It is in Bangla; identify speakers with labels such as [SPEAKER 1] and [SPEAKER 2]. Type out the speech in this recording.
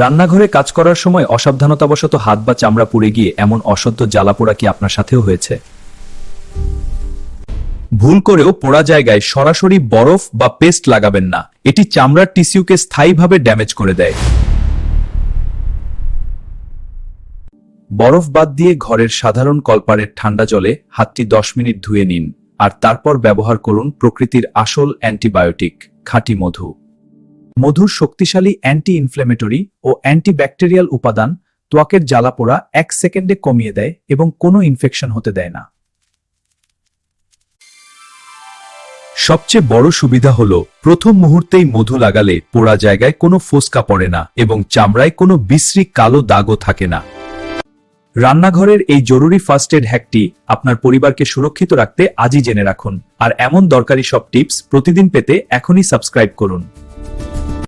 [SPEAKER 1] রান্নাঘরে কাজ করার সময় অসাবধানতাবশত হাত বা চামড়া পুড়ে গিয়ে এমন অসহ্য জ্বালা পোড়া কি আপনার সাথেও হয়েছে? ভুল করেও পোড়া জায়গায় সরাসরি বরফ বা পেস্ট লাগাবেন না, এটি চামড়ার টিস্যুকে স্থায়ীভাবে ড্যামেজ করে দেয়। বরফ বাদ দিয়ে ঘরের সাধারণ কলপারের ঠান্ডা জলে হাতটি 10 মিনিট ধুয়ে নিন, আর তারপর ব্যবহার করুন প্রকৃতির আসল অ্যান্টিবায়োটিক খাঁটি মধু। মধুর শক্তিশালী অ্যান্টি ইনফ্লেমেটরি ও অ্যান্টিব্যাকটেরিয়াল উপাদান ত্বকের জ্বালাপোড়া 1 সেকেন্ডে কমিয়ে দেয় এবং কোনো ইনফেকশন হতে দেয় না। সবচেয়ে বড় সুবিধা হলো প্রথম মুহূর্তেই মধু লাগালে পোড়া জায়গায় কোনো ফোসকা পড়ে না এবং চামড়ায় কোনো বিশ্রী কালো দাগও থাকে না। রান্নাঘরের এই জরুরি ফার্স্ট এড হ্যাকটি আপনার পরিবারকে সুরক্ষিত রাখতে আজই জেনে রাখুন। আর এমন দরকারি সব টিপস প্রতিদিন পেতে এখনই সাবস্ক্রাইব করুন।